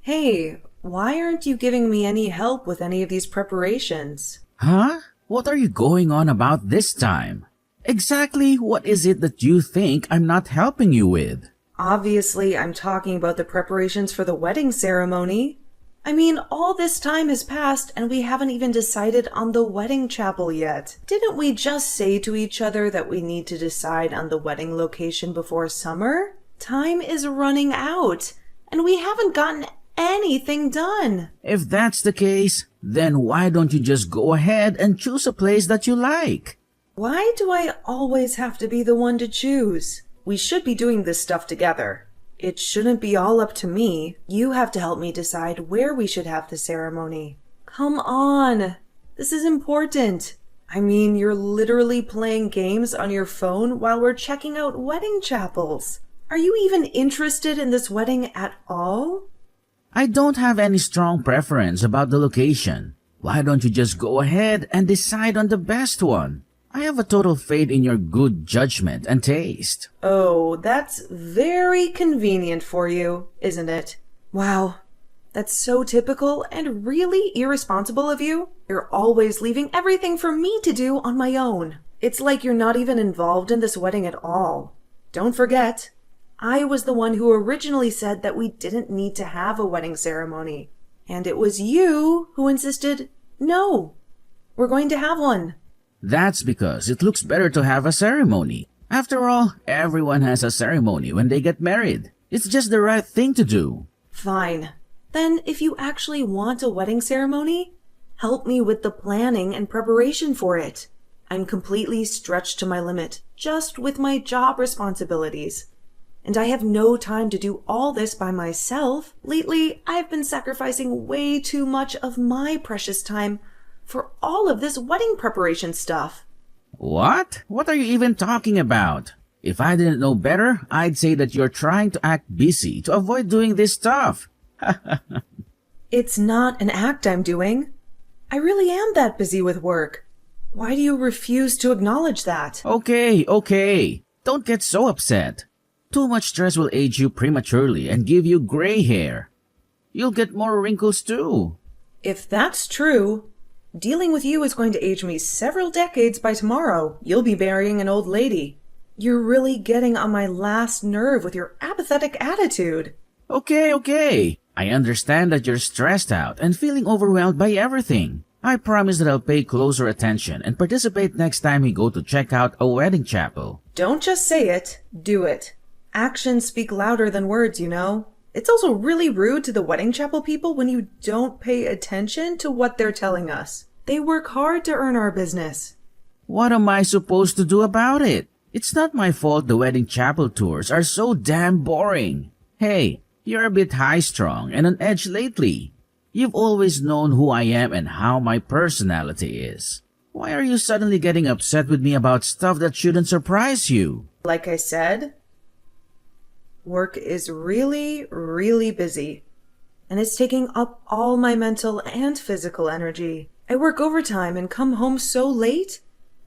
Hey, why aren't you giving me any help with any of these preparations? Huh? What are you going on about this time? Exactly what is it that you think I'm not helping you with? Obviously, I'm talking about the preparations for the wedding ceremony. I mean, all this time has passed and we haven't even decided on the wedding chapel yet. Didn't we just say to each other that we need to decide on the wedding location before summer? Time is running out, and we haven't gotten anything done. If that's the case, then why don't you just go ahead and choose a place that you like? Why do I always have to be the one to choose? We should be doing this stuff together. It shouldn't be all up to me. You have to help me decide where we should have the ceremony. Come on. This is important. I mean, you're literally playing games on your phone while we're checking out wedding chapels. Are you even interested in this wedding at all? I don't have any strong preference about the location. Why don't you just go ahead and decide on the best one? I have a total faith in your good judgment and taste. Oh, that's very convenient for you, isn't it? Wow, that's so typical and really irresponsible of you. You're always leaving everything for me to do on my own. It's like you're not even involved in this wedding at all. Don't forget, I was the one who originally said that we didn't need to have a wedding ceremony. And it was you who insisted, no, we're going to have one. That's because it looks better to have a ceremony. After all, everyone has a ceremony when they get married. It's just the right thing to do. Fine. Then if you actually want a wedding ceremony, help me with the planning and preparation for it. I'm completely stretched to my limit just with my job responsibilities. And I have no time to do all this by myself. Lately, I've been sacrificing way too much of my precious time for all of this wedding preparation stuff. What? What are you even talking about? If I didn't know better, I'd say that you're trying to act busy to avoid doing this stuff. It's not an act I'm doing. I really am that busy with work. Why do you refuse to acknowledge that? Okay. Don't get so upset. Too much stress will age you prematurely and give you gray hair. You'll get more wrinkles too. If that's true, dealing with you is going to age me several decades by tomorrow. You'll be marrying an old lady. You're really getting on my last nerve with your apathetic attitude. Okay. I understand that you're stressed out and feeling overwhelmed by everything. I promise that I'll pay closer attention and participate next time we go to check out a wedding chapel. Don't just say it, do it. Actions speak louder than words, you know. It's also really rude to the wedding chapel people when you don't pay attention to what they're telling us. They work hard to earn our business. What am I supposed to do about it? It's not my fault the wedding chapel tours are so damn boring. Hey, you're a bit high-strung and on edge lately. You've always known who I am and how my personality is. Why are you suddenly getting upset with me about stuff that shouldn't surprise you? Like I said, work is really, really busy. And it's taking up all my mental and physical energy. I work overtime and come home so late.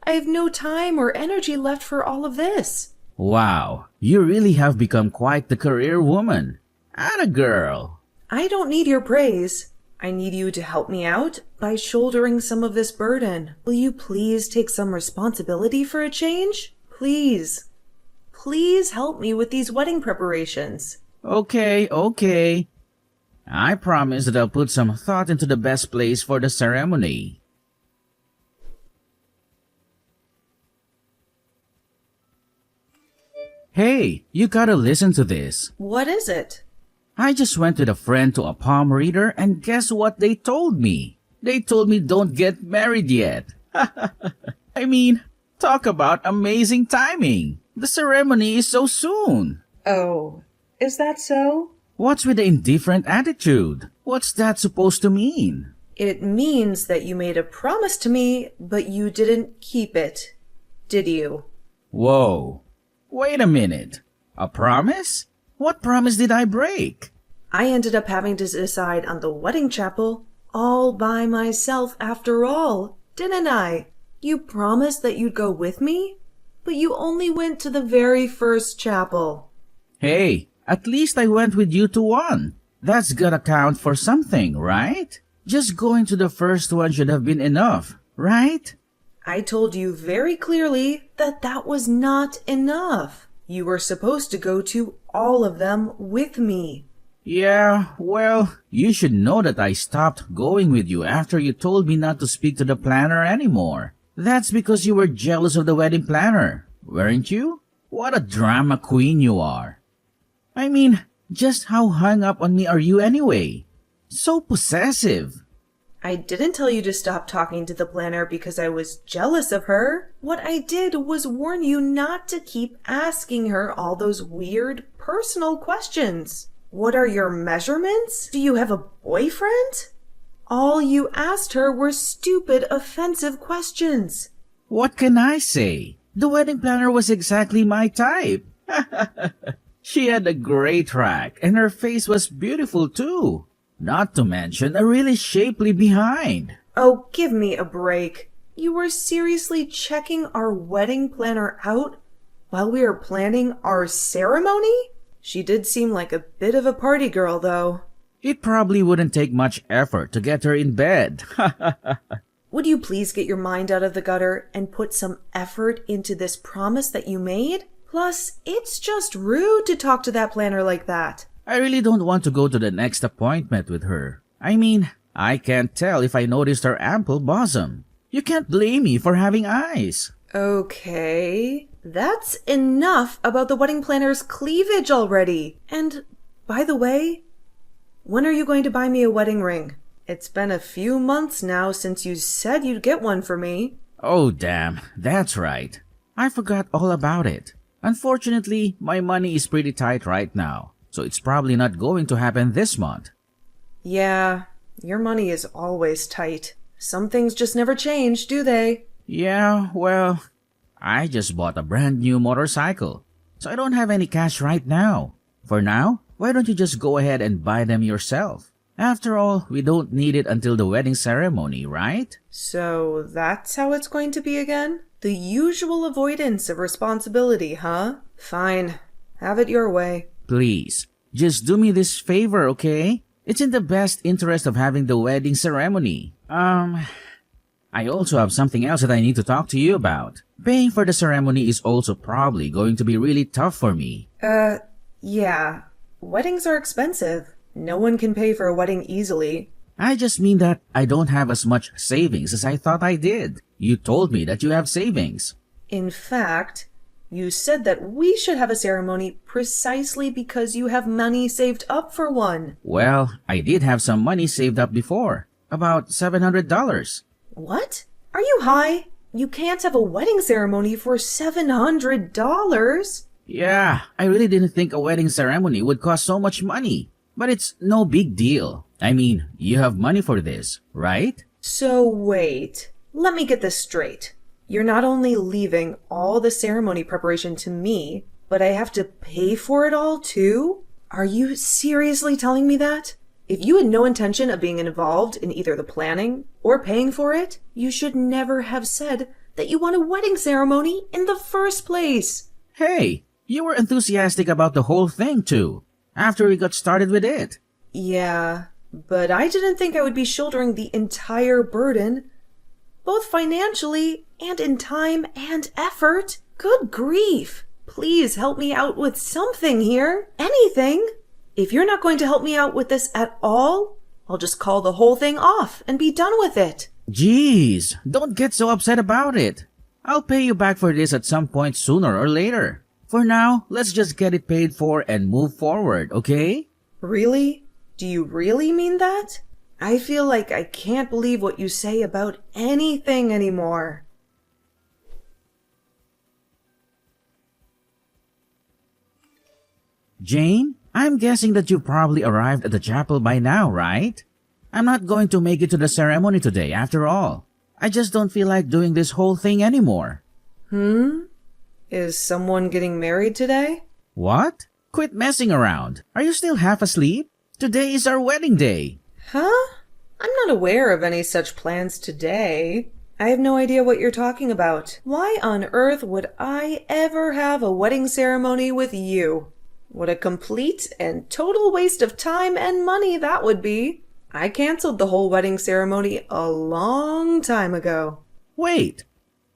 I have no time or energy left for all of this. Wow, you really have become quite the career woman. Atta girl. I don't need your praise. I need you to help me out by shouldering some of this burden. Will you please take some responsibility for a change? Please. Please help me with these wedding preparations. Okay. I promise that I'll put some thought into the best place for the ceremony. Hey, you gotta listen to this. What is it? I just went with a friend to a palm reader and guess what they told me? They told me don't get married yet. I mean, talk about amazing timing. The ceremony is so soon. Oh, is that so? What's with the indifferent attitude? What's that supposed to mean? It means that you made a promise to me, but you didn't keep it, did you? Whoa. Wait a minute. A promise? What promise did I break? I ended up having to decide on the wedding chapel all by myself after all, didn't I? You promised that you'd go with me, but you only went to the very first chapel. Hey, at least I went with you to one. That's gotta count for something, right? Just going to the first one should have been enough, right? I told you very clearly that that was not enough. You were supposed to go to all of them with me. Yeah, well, you should know that I stopped going with you after you told me not to speak to the planner anymore. That's because you were jealous of the wedding planner, weren't you? What a drama queen you are. I mean, just how hung up on me are you anyway? So possessive. I didn't tell you to stop talking to the planner because I was jealous of her. What I did was warn you not to keep asking her all those weird personal questions. What are your measurements? Do you have a boyfriend? All you asked her were stupid, offensive questions. What can I say? The wedding planner was exactly my type. She had a great rack, and her face was beautiful too. Not to mention a really shapely behind. Oh, give me a break. You were seriously checking our wedding planner out while we were planning our ceremony? She did seem like a bit of a party girl, though. It probably wouldn't take much effort to get her in bed. Would you please get your mind out of the gutter and put some effort into this promise that you made? Plus, it's just rude to talk to that planner like that. I really don't want to go to the next appointment with her. I mean, I can't tell if I noticed her ample bosom. You can't blame me for having eyes. Okay, that's enough about the wedding planner's cleavage already. And, by the way, when are you going to buy me a wedding ring? It's been a few months now since you said you'd get one for me. Oh, damn, that's right. I forgot all about it. Unfortunately, my money is pretty tight right now, so it's probably not going to happen this month. Yeah, your money is always tight. Some things just never change, do they? Yeah, well, I just bought a brand new motorcycle, so I don't have any cash right now. For now, why don't you just go ahead and buy them yourself? After all, we don't need it until the wedding ceremony, right? So that's how it's going to be again? The usual avoidance of responsibility, huh? Fine. Have it your way. Please, just do me this favor, okay? It's in the best interest of having the wedding ceremony. I also have something else that I need to talk to you about. Paying for the ceremony is also probably going to be really tough for me. Yeah. Weddings are expensive. No one can pay for a wedding easily. I just mean that I don't have as much savings as I thought I did. You told me that you have savings. In fact, you said that we should have a ceremony precisely because you have money saved up for one. Well, I did have some money saved up before. About $700. What? Are you high? You can't have a wedding ceremony for $700. Yeah, I really didn't think a wedding ceremony would cost so much money. But it's no big deal. I mean, you have money for this, right? So wait, let me get this straight. You're not only leaving all the ceremony preparation to me, but I have to pay for it all too? Are you seriously telling me that? If you had no intention of being involved in either the planning or paying for it, you should never have said that you want a wedding ceremony in the first place. Hey, you were enthusiastic about the whole thing too, after we got started with it. Yeah, but I didn't think I would be shouldering the entire burden, both financially and in time and effort. Good grief. Please help me out with something here. Anything. If you're not going to help me out with this at all, I'll just call the whole thing off and be done with it. Jeez, don't get so upset about it. I'll pay you back for this at some point sooner or later. For now, let's just get it paid for and move forward, okay? Really? Do you really mean that? I feel like I can't believe what you say about anything anymore. Jane, I'm guessing that you probably arrived at the chapel by now, right? I'm not going to make it to the ceremony today after all. I just don't feel like doing this whole thing anymore. Is someone getting married today? What? Quit messing around. Are you still half asleep? Today is our wedding day. Huh? I'm not aware of any such plans today. I have no idea what you're talking about. Why on earth would I ever have a wedding ceremony with you? What a complete and total waste of time and money that would be. I canceled the whole wedding ceremony a long time ago. Wait,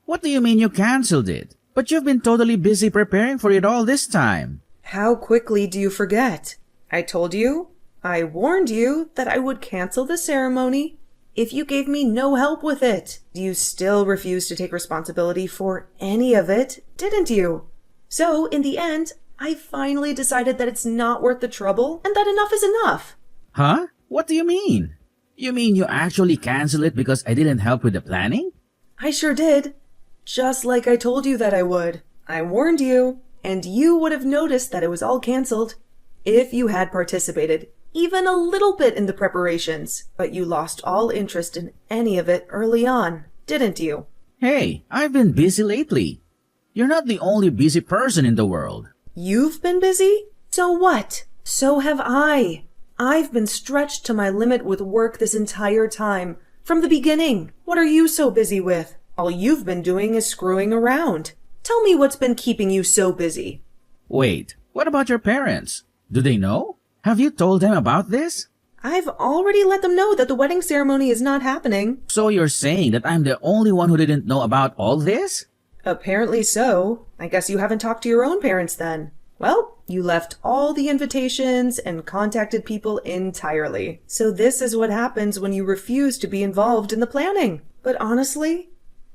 what do you mean you canceled it? But you've been totally busy preparing for it all this time. How quickly do you forget? I told you, I warned you that I would cancel the ceremony if you gave me no help with it. You still refused to take responsibility for any of it, didn't you? So, in the end, I finally decided that it's not worth the trouble and that enough is enough. Huh? What do you mean? You mean you actually canceled it because I didn't help with the planning? I sure did. Just like I told you that I would. I warned you, and you would have noticed that it was all canceled if you had participated even a little bit in the preparations, but you lost all interest in any of it early on, didn't you? Hey, I've been busy lately. You're not the only busy person in the world. You've been busy? So what? So have I. I've been stretched to my limit with work this entire time, from the beginning. What are you so busy with? All you've been doing is screwing around. Tell me what's been keeping you so busy. Wait, what about your parents? Do they know? Have you told them about this? I've already let them know that the wedding ceremony is not happening. So you're saying that I'm the only one who didn't know about all this? Apparently so. I guess you haven't talked to your own parents then. Well, you left all the invitations and contacted people entirely. So this is what happens when you refuse to be involved in the planning. But honestly,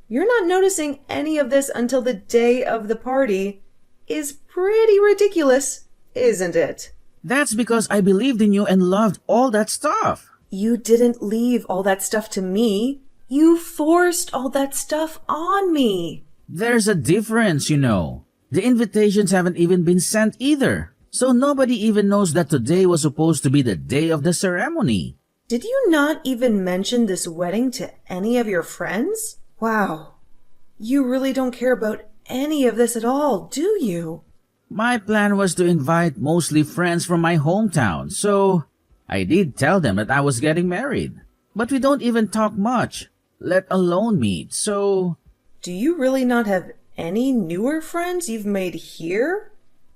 you're not noticing any of this until the day of the party is pretty ridiculous, isn't it? That's because I believed in you and loved all that stuff. You didn't leave all that stuff to me. You forced all that stuff on me. There's a difference, you know. The invitations haven't even been sent either. So nobody even knows that today was supposed to be the day of the ceremony. Did you not even mention this wedding to any of your friends? Wow. You really don't care about any of this at all, do you? My plan was to invite mostly friends from my hometown, so I did tell them that I was getting married. But we don't even talk much, let alone meet, so... Do you really not have any newer friends you've made here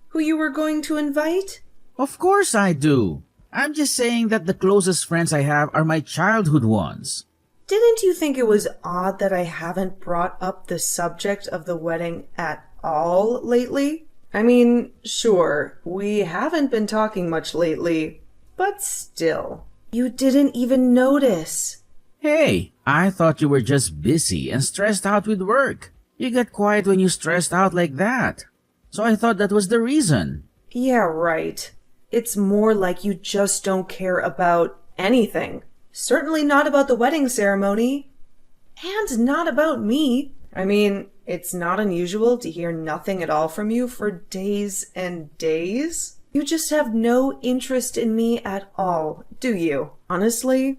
who you were going to invite? Of course I do. I'm just saying that the closest friends I have are my childhood ones. Didn't you think it was odd that I haven't brought up the subject of the wedding at all lately? I mean, sure, we haven't been talking much lately, but still, you didn't even notice. Hey, I thought you were just busy and stressed out with work. You get quiet when you're stressed out like that. So I thought that was the reason. Yeah, right. It's more like you just don't care about anything. Certainly not about the wedding ceremony. And not about me. I mean, it's not unusual to hear nothing at all from you for days and days. You just have no interest in me at all, do you? Honestly,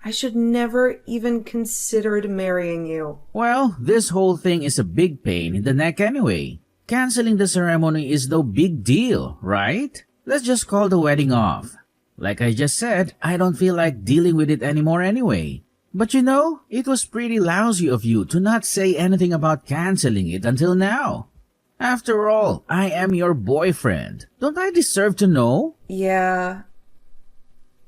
I should never even considered marrying you. Well, this whole thing is a big pain in the neck anyway. Canceling the ceremony is no big deal, right? Let's just call the wedding off. Like I just said, I don't feel like dealing with it anymore anyway. But you know, it was pretty lousy of you to not say anything about canceling it until now. After all, I am your boyfriend. Don't I deserve to know? Yeah.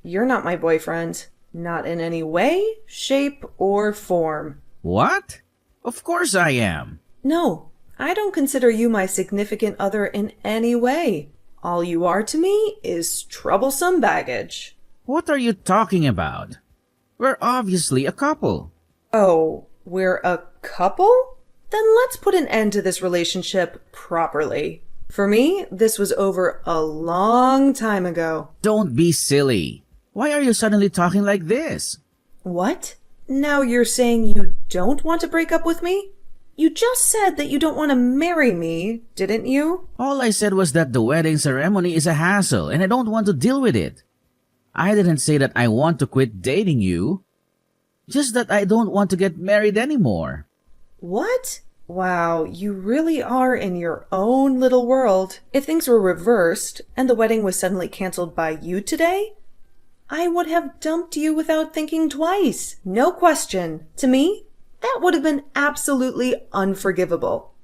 You're not my boyfriend. Not in any way, shape, or form. What? Of course I am. No, I don't consider you my significant other in any way. All you are to me is troublesome baggage. What are you talking about? We're obviously a couple. Oh, we're a couple? Then let's put an end to this relationship properly. For me, this was over a long time ago. Don't be silly. Why are you suddenly talking like this? What? Now you're saying you don't want to break up with me? You just said that you don't want to marry me, didn't you? All I said was that the wedding ceremony is a hassle and I don't want to deal with it. I didn't say that I want to quit dating you. Just that I don't want to get married anymore. What? Wow, you really are in your own little world. If things were reversed and the wedding was suddenly canceled by you today, I would have dumped you without thinking twice. No question. To me, that would have been absolutely unforgivable.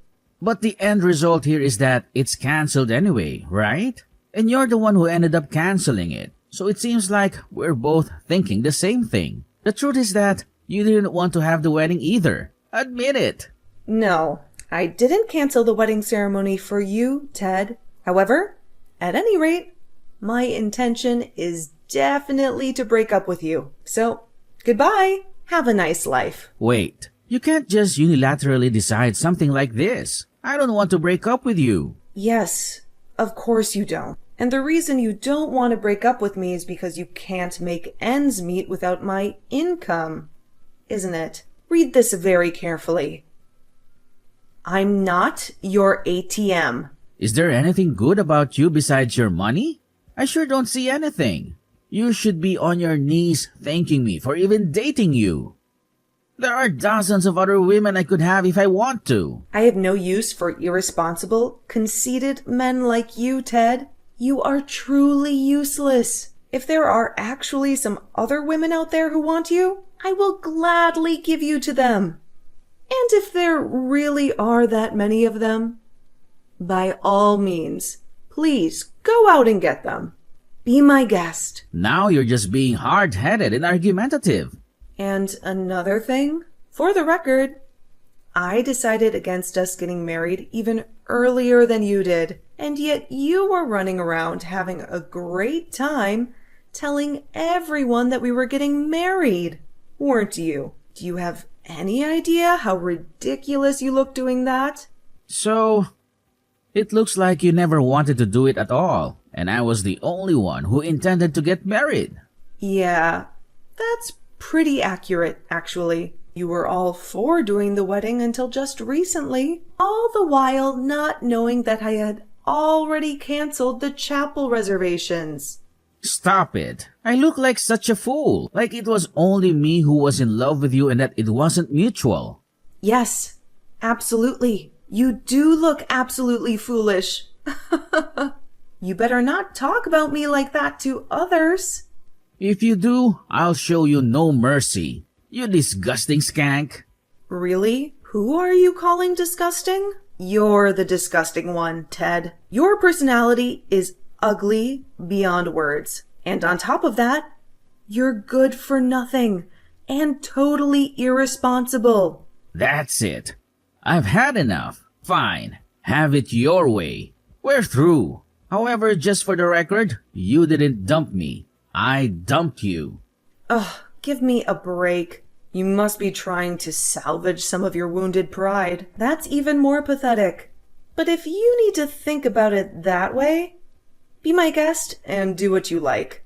But the end result here is that it's cancelled anyway, right? And you're the one who ended up canceling it. So it seems like we're both thinking the same thing. The truth is that you didn't want to have the wedding either. Admit it. No, I didn't cancel the wedding ceremony for you, Ted. However, at any rate, my intention is definitely to break up with you. So, goodbye. Have a nice life. Wait, you can't just unilaterally decide something like this. I don't want to break up with you. Yes, of course you don't. And the reason you don't want to break up with me is because you can't make ends meet without my income, isn't it? Read this very carefully. I'm not your ATM. Is there anything good about you besides your money? I sure don't see anything. You should be on your knees thanking me for even dating you. There are dozens of other women I could have if I want to. I have no use for irresponsible, conceited men like you, Ted. You are truly useless. If there are actually some other women out there who want you, I will gladly give you to them. And if there really are that many of them, by all means, please go out and get them. Be my guest. Now you're just being hard-headed and argumentative. And another thing, for the record, I decided against us getting married even earlier than you did, and yet you were running around having a great time telling everyone that we were getting married, weren't you? Do you have any idea how ridiculous you look doing that? So, it looks like you never wanted to do it at all, and I was the only one who intended to get married. Yeah, that's pretty accurate, actually. You were all for doing the wedding until just recently, all the while not knowing that I had already canceled the chapel reservations. Stop it. I look like such a fool. Like it was only me who was in love with you and that it wasn't mutual. Yes, absolutely. You do look absolutely foolish. You better not talk about me like that to others. If you do, I'll show you no mercy. You disgusting skank. Really? Who are you calling disgusting? You're the disgusting one, Ted. Your personality is ugly beyond words. And on top of that, you're good for nothing and totally irresponsible. That's it. I've had enough. Fine. Have it your way. We're through. However, just for the record, you didn't dump me. I dumped you. Ugh, give me a break. You must be trying to salvage some of your wounded pride. That's even more pathetic. But if you need to think about it that way, be my guest and do what you like.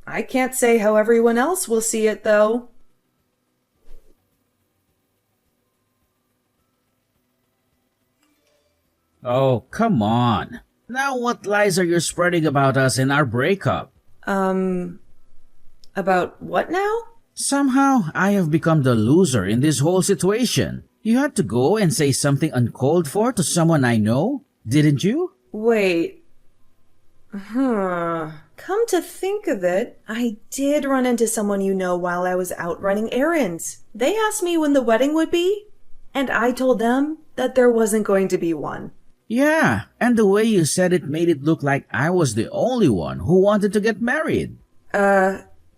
I can't say how everyone else will see it, though. Oh, come on. Now what lies are you spreading about us and our breakup? About what now? Somehow, I have become the loser in this whole situation. You had to go and say something uncalled for to someone I know, didn't you? Wait. Come to think of it, I did run into someone you know while I was out running errands. They asked me when the wedding would be, and I told them that there wasn't going to be one. Yeah, and the way you said it made it look like I was the only one who wanted to get married.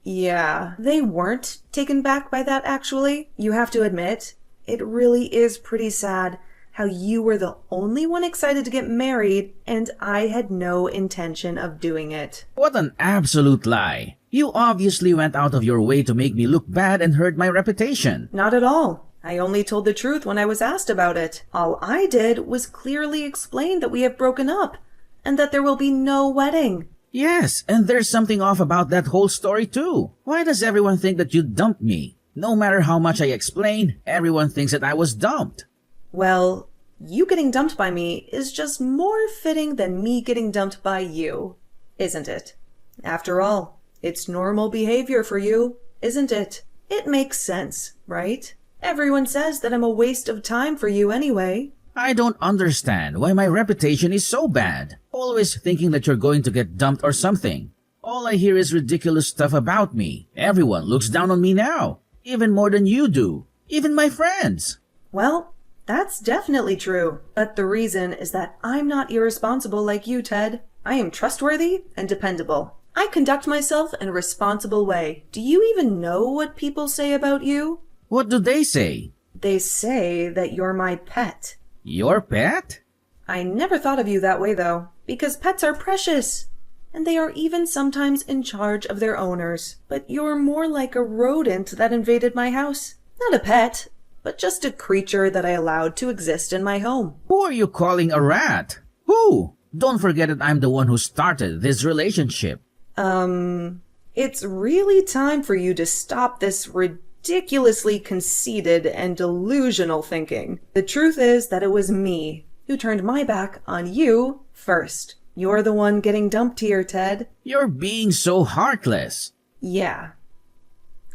Yeah. They weren't taken back by that, actually. You have to admit, it really is pretty sad how you were the only one excited to get married and I had no intention of doing it. What an absolute lie. You obviously went out of your way to make me look bad and hurt my reputation. Not at all. I only told the truth when I was asked about it. All I did was clearly explain that we have broken up and that there will be no wedding. Yes, and there's something off about that whole story too. Why does everyone think that you dumped me? No matter how much I explain, everyone thinks that I was dumped. Well, you getting dumped by me is just more fitting than me getting dumped by you, isn't it? After all, it's normal behavior for you, isn't it? It makes sense, right? Everyone says that I'm a waste of time for you anyway. I don't understand why my reputation is so bad. Always thinking that you're going to get dumped or something. All I hear is ridiculous stuff about me. Everyone looks down on me now. Even more than you do. Even my friends. Well, that's definitely true. But the reason is that I'm not irresponsible like you, Ted. I am trustworthy and dependable. I conduct myself in a responsible way. Do you even know what people say about you? What do they say? They say that you're my pet. Your pet? I never thought of you that way, though, because pets are precious. And they are even sometimes in charge of their owners. But you're more like a rodent that invaded my house. Not a pet, but just a creature that I allowed to exist in my home. Who are you calling a rat? Who? Don't forget that I'm the one who started this relationship. It's really time for you to stop this ridiculously conceited and delusional thinking. The truth is that it was me who turned my back on you first. You're the one getting dumped here, Ted. You're being so heartless. Yeah.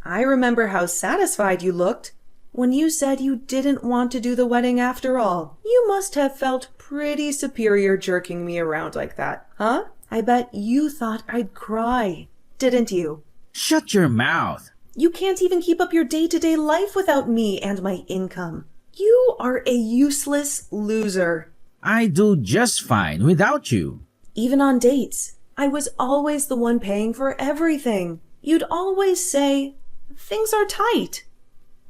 I remember how satisfied you looked when you said you didn't want to do the wedding after all. You must have felt pretty superior jerking me around like that, huh? I bet you thought I'd cry, didn't you? Shut your mouth. You can't even keep up your day-to-day life without me and my income. You are a useless loser. I do just fine without you. Even on dates, I was always the one paying for everything. You'd always say, things are tight,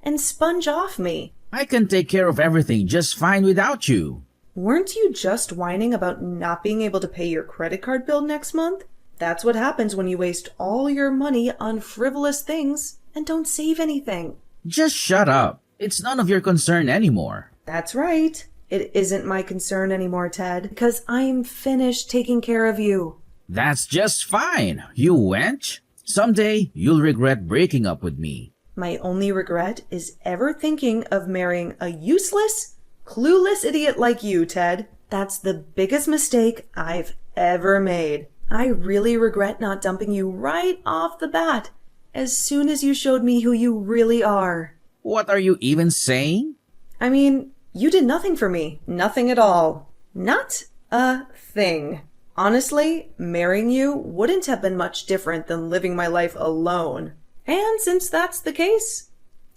and sponge off me. I can take care of everything just fine without you. Weren't you just whining about not being able to pay your credit card bill next month? That's what happens when you waste all your money on frivolous things and don't save anything. Just shut up. It's none of your concern anymore. That's right. It isn't my concern anymore, Ted, because I'm finished taking care of you. That's just fine, you wench. Someday, you'll regret breaking up with me. My only regret is ever thinking of marrying a useless, clueless idiot like you, Ted. That's the biggest mistake I've ever made. I really regret not dumping you right off the bat as soon as you showed me who you really are. What are you even saying? I mean, you did nothing for me. Nothing at all. Not a thing. Honestly, marrying you wouldn't have been much different than living my life alone. And since that's the case,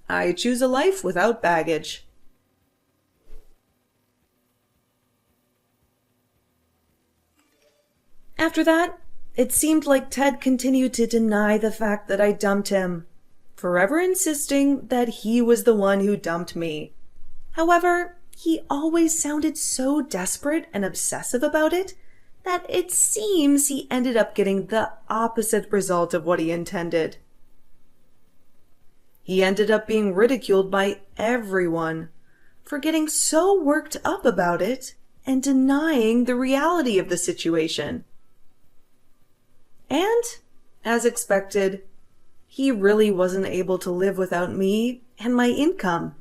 I choose a life without baggage. After that, it seemed like Ted continued to deny the fact that I dumped him, forever insisting that he was the one who dumped me. However, he always sounded so desperate and obsessive about it that it seems he ended up getting the opposite result of what he intended. He ended up being ridiculed by everyone for getting so worked up about it and denying the reality of the situation. And, as expected, he really wasn't able to live without me and my income.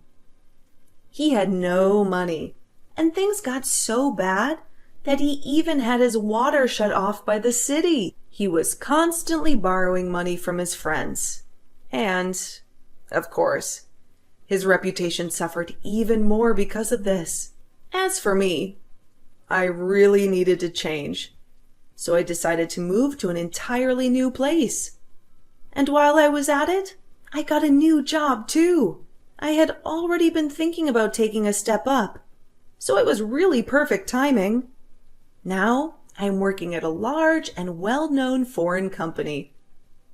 He had no money, and things got so bad that he even had his water shut off by the city. He was constantly borrowing money from his friends. And, of course, his reputation suffered even more because of this. As for me, I really needed to change. So I decided to move to an entirely new place. And while I was at it, I got a new job too. I had already been thinking about taking a step up, so it was really perfect timing. Now I'm working at a large and well-known foreign company.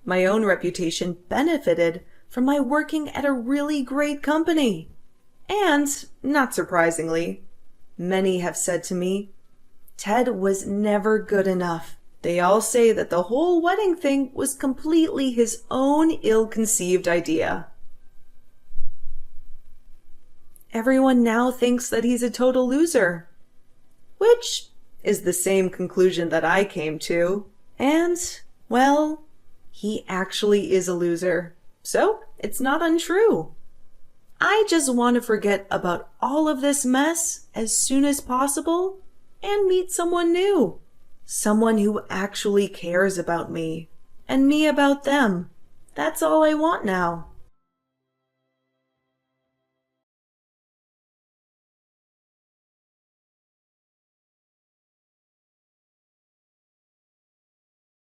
My own reputation benefited from my working at a really great company. And, not surprisingly, many have said to me, Ted was never good enough. They all say that the whole wedding thing was completely his own ill-conceived idea. Everyone now thinks that he's a total loser, which is the same conclusion that I came to. And, well, he actually is a loser, so it's not untrue. I just want to forget about all of this mess as soon as possible and meet someone new. Someone who actually cares about me, and me about them. That's all I want now.